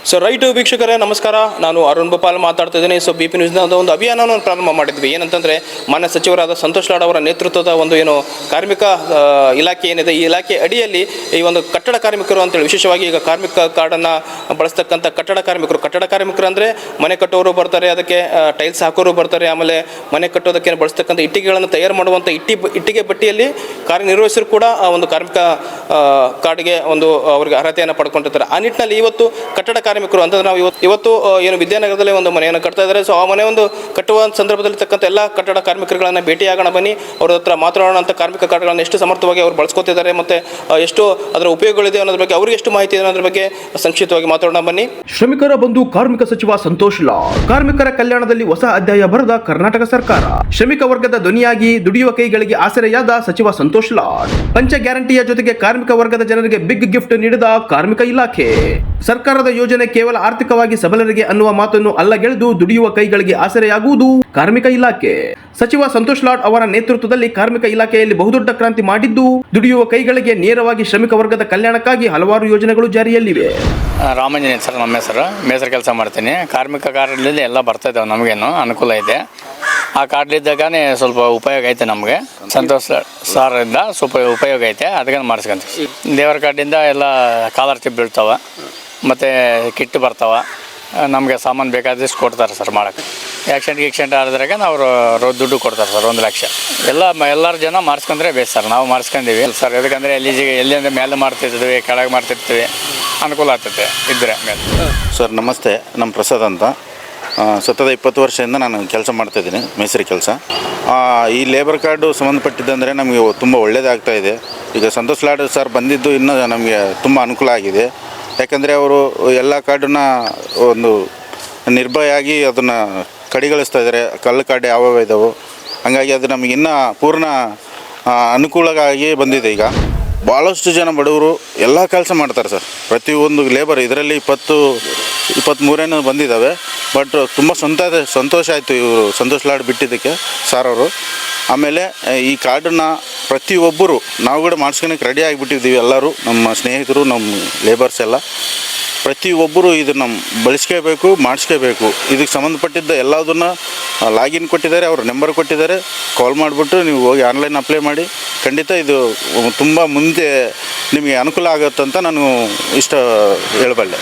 So right ವೀಕ್ಷಕರೇ ನಮಸ್ಕಾರ, ನಾನು ಅರುಣ್ ಗೋಪಾಲ್ ಮಾತಾಡ್ತಾ ಇದ್ದೀನಿ. ಸೊ ಬಿ ಪಿ ನ್ಯೂಸ್ನ ಒಂದು ಅಭಿಯಾನವನ್ನು ಪ್ರಾರಂಭ ಮಾಡಿದ್ವಿ. ಏನಂತಂದರೆ ಮಾನ್ಯ ಸಚಿವರಾದ ಸಂತೋಷ್ ಲಾಡ್ ಅವರ ನೇತೃತ್ವದ ಒಂದು ಏನು ಕಾರ್ಮಿಕ ಇಲಾಖೆ ಏನಿದೆ, ಈ ಇಲಾಖೆ ಅಡಿಯಲ್ಲಿ ಈ ಒಂದು ಕಟ್ಟಡ ಕಾರ್ಮಿಕರು ಅಂತೇಳಿ ವಿಶೇಷವಾಗಿ ಈಗ ಕಾರ್ಮಿಕ ಕಾರ್ಡನ್ನು ಬಳಸ್ತಕ್ಕಂಥ ಕಟ್ಟಡ ಕಾರ್ಮಿಕರು ಅಂದರೆ ಮನೆ ಕಟ್ಟೋರು ಬರ್ತಾರೆ, ಅದಕ್ಕೆ ಟೈಲ್ಸ್ ಹಾಕೋರು ಬರ್ತಾರೆ, ಆಮೇಲೆ ಮನೆ ಕಟ್ಟೋದಕ್ಕೆ ಬಳಸ್ತಕ್ಕಂಥ ಇಟ್ಟಿಗೆಗಳನ್ನು ತಯಾರು ಮಾಡುವಂಥ ಇಟ್ಟಿಗೆ ಬಟ್ಟಿಯಲ್ಲಿ ಕಾರ್ಯನಿರ್ವಹಿಸರು ಕೂಡ ಆ ಒಂದು ಕಾರ್ಮಿಕ ಕಾರ್ಡ್ಗೆ ಒಂದು ಅವರಿಗೆ ಅರ್ಹತೆಯನ್ನು ಪಡ್ಕೊಂಡಿರ್ತಾರೆ. ಆ ನಿಟ್ಟಿನಲ್ಲಿ ಇವತ್ತು ಕಟ್ಟಡ ಕಾರ್ಮಿಕರು ಅಂತಂದ್ರೆ ನಾವು ಇವತ್ತು ಏನು ವಿದ್ಯಾನಗರದಲ್ಲಿ ಒಂದು ಮನೆಯನ್ನು ಕಟ್ತಾ ಇದ್ದಾರೆ. ಸೊ ಆ ಮನೆ ಒಂದು ಕಟ್ಟುವ ಸಂದರ್ಭದಲ್ಲಿ ತಕ್ಕಂಥ ಎಲ್ಲ ಕಟ್ಟಡ ಕಾರ್ಮಿಕರುಗಳನ್ನು ಭೇಟಿಯಾಗೋಣ ಬನ್ನಿ, ಅವ್ರ ಹತ್ರ ಮಾತನಾಡೋಣ ಅಂತ. ಕಾರ್ಮಿಕ ಕಾರ್ಡ್ಗಳನ್ನು ಎಷ್ಟು ಸಮರ್ಥವಾಗಿ ಅವರು ಬಳಸ್ಕೊತಿದ್ದಾರೆ ಮತ್ತು ಎಷ್ಟು ಅದರ ಉಪಯೋಗಗಳಿದೆ ಅನ್ನೋದ್ರ ಬಗ್ಗೆ ಅವ್ರಿಗೆ ಎಷ್ಟು ಮಾಹಿತಿ ಇದೆ ಅನ್ನೋದ್ರ ಬಗ್ಗೆ ಸಂಕ್ಷಿಪ್ತವಾಗಿ ಮಾತಾಡೋಣ ಬನ್ನಿ. ಶ್ರಮಿಕರ ಬಂಧು ಕಾರ್ಮಿಕ ಸಚಿವ ಸಂತೋಷ್ ಲಾಡ್ ಕಾರ್ಮಿಕರ ಕಲ್ಯಾಣದಲ್ಲಿ ಹೊಸ ಅಧ್ಯಾಯ ಬರೆದ ಕರ್ನಾಟಕ ಸರ್ಕಾರ. ಶ್ರಮಿಕ ವರ್ಗದ ಧ್ವನಿಯಾಗಿ ದುಡಿಯುವ ಕೈಗಳಿಗೆ ಆಸರೆಯಾದ ಸಚಿವ ಸಂತೋಷ್ ಲಾಡ್. ಪಂಚ ಗ್ಯಾರಂಟಿಯ ಜೊತೆಗೆ ಕಾರ್ಮಿಕ ವರ್ಗದ ಜನರಿಗೆ ಬಿಗ್ ಗಿಫ್ಟ್ ನೀಡಿದ ಕಾರ್ಮಿಕ ಇಲಾಖೆ. ಸರ್ಕಾರದ ಯೋಜನೆ ಕೇವಲ ಆರ್ಥಿಕವಾಗಿ ಸಬಲರಿಗೆ ಅನ್ನುವ ಮಾತನ್ನು ಅಲ್ಲಗೆಳೆದು ದುಡಿಯುವ ಕೈಗಳಿಗೆ ಆಸರೆಯಾಗುವುದು ಕಾರ್ಮಿಕ ಇಲಾಖೆ. ಸಚಿವ ಸಂತೋಷ್ ಲಾಡ್ ಅವರ ನೇತೃತ್ವದಲ್ಲಿ ಕಾರ್ಮಿಕ ಇಲಾಖೆಯಲ್ಲಿ ಬಹುದೊಡ್ಡ ಕ್ರಾಂತಿ ಮಾಡಿದ್ದು, ದುಡಿಯುವ ಕೈಗಳಿಗೆ ನೇರವಾಗಿ ಶ್ರಮಿಕ ವರ್ಗದ ಕಲ್ಯಾಣಕ್ಕಾಗಿ ಹಲವಾರು ಯೋಜನೆಗಳು ಜಾರಿಯಲ್ಲಿವೆ. ರಾಮಂಜನೇಯ ಸರ್, ನಮ್ಮ ಹೆಸರು ಮೇಸರ್ ಕೆಲಸ ಮಾಡ್ತೀನಿ. ಕಾರ್ಮಿಕ ಕಾರ್ಡ್ಲಿಂದ ಎಲ್ಲ ಬರ್ತಾ ಇದ್ದಾವೆ, ನಮಗೇನು ಅನುಕೂಲ ಇದೆ. ಆ ಕಾರ್ಡ್ಲಿದ್ದಾಗನೇ ಸ್ವಲ್ಪ ಉಪಯೋಗ ಐತೆ ನಮಗೆ. ಸಂತೋಷ್ ಸಾರಿಂದ ಸ್ವಲ್ಪ ಉಪಯೋಗ ಐತೆ, ಅದಕ್ಕೆ ಮಾಡಿಸ್ಕೊಂತೀವಿ. ದೇವರ ಕಾರ್ಡಿಂದ ಎಲ್ಲ ಕಾಲರ್ ಬೀಳ್ತಾವೆ ಮತ್ತು ಕಿಟ್ ಬರ್ತಾವೆ. ನಮಗೆ ಸಾಮಾನು ಬೇಕಾದಷ್ಟು ಕೊಡ್ತಾರೆ ಸರ್ ಮಾಡೋಕ್ಕೆ. ಆ್ಯಕ್ಸಿಡೆಂಟ್ ಆದ್ರಾಗ ಅವರು ದುಡ್ಡು ಕೊಡ್ತಾರೆ ಸರ್, 1 ಲಕ್ಷ. ಎಲ್ಲರ ಜನ ಮಾಡಿಸ್ಕೊಂಡ್ರೆ ಬೇಕು ಸರ್. ನಾವು ಮಾಡಿಸ್ಕೊಂಡೀವಿ ಸರ್. ಯಾಕಂದರೆ ಎಲ್ಲಿಂದ ಮೇಲೆ ಮಾಡ್ತಿರ್ತೀವಿ, ಕೆಳಗೆ ಮಾಡ್ತಿರ್ತೀವಿ, ಅನುಕೂಲ ಆಗ್ತೈತೆ ಇದ್ದರೆ ಮೇಲೆ. ಸರ್ ನಮಸ್ತೆ, ನಮ್ಮ ಪ್ರಸಾದ್ ಅಂತ. ಸತತ 20 ವರ್ಷದಿಂದ ನಾನು ಕೆಲಸ ಮಾಡ್ತಾಯಿದ್ದೀನಿ, ಮೇಸ್ತ್ರಿ ಕೆಲಸ. ಈ ಲೇಬರ್ ಕಾರ್ಡು ಸಂಬಂಧಪಟ್ಟಿದ್ದಂದರೆ ನಮಗೆ ತುಂಬ ಒಳ್ಳೆಯದಾಗ್ತಾಯಿದೆ. ಈಗ ಸಂತೋಷ್ ಲಾಡ್ ಸರ್ ಬಂದಿದ್ದು ಇನ್ನೂ ನಮಗೆ ತುಂಬ ಅನುಕೂಲ ಆಗಿದೆ. ಯಾಕಂದರೆ ಅವರು ಎಲ್ಲ ಕಾರ್ಡನ್ನ ಒಂದು ನಿರ್ಭಯಾಗಿ ಅದನ್ನು ಕಡಿಗಳಿಸ್ತಾ ಇದ್ದಾರೆ. ಕಲ್ಲು ಕಾರ್ಡ್ ಯಾವ್ಯಾವ ಇದ್ದಾವೆ, ಹಾಗಾಗಿ ಅದು ನಮಗೆ ಇನ್ನೂ ಪೂರ್ಣ ಅನುಕೂಲವಾಗಿ ಬಂದಿದೆ. ಈಗ ಭಾಳಷ್ಟು ಜನ ಬಡವರು ಎಲ್ಲ ಕೆಲಸ ಮಾಡ್ತಾರೆ ಸರ್. ಪ್ರತಿಯೊಂದು ಲೇಬರ್ ಇದರಲ್ಲಿ 23 ಬಂದಿದ್ದಾವೆ. ಬಟ್ ತುಂಬ ಸಂತೋಷ ಆಯಿತು ಇವರು ಸಂತೋಷ್ ಲಾಡ್ ಬಿಟ್ಟಿದ್ದಕ್ಕೆ ಸಾರ್ ಅವರು. ಆಮೇಲೆ ಈ ಕಾರ್ಡನ್ನು ಪ್ರತಿಯೊಬ್ಬರು ನಾವು ಕೂಡ ಮಾಡಿಸ್ಕೊಳಕ್ಕೆ ರೆಡಿ ಆಗಿಬಿಟ್ಟಿದ್ದೀವಿ. ಎಲ್ಲರೂ ನಮ್ಮ ಸ್ನೇಹಿತರು, ನಮ್ಮ ಲೇಬರ್ಸ್ ಎಲ್ಲ ಪ್ರತಿಯೊಬ್ಬರು ಇದನ್ನು ಬಳಸ್ಕೋಬೇಕು, ಮಾಡಿಸ್ಕೋಬೇಕು. ಇದಕ್ಕೆ ಸಂಬಂಧಪಟ್ಟಿದ್ದ ಎಲ್ಲದನ್ನು ಲಾಗಿನ್ ಕೊಟ್ಟಿದ್ದಾರೆ, ಅವ್ರ ನಂಬರ್ ಕೊಟ್ಟಿದ್ದಾರೆ. ಕಾಲ್ ಮಾಡಿಬಿಟ್ಟು ನೀವು ಹೋಗಿ ಆನ್ಲೈನ್ ಅಪ್ಲೈ ಮಾಡಿ. ಖಂಡಿತ ಇದು ತುಂಬ ಮುಂದೆ ನಿಮಗೆ ಅನುಕೂಲ ಆಗುತ್ತಂತ ನಾನು ಹೇಳಬಲ್ಲೆ.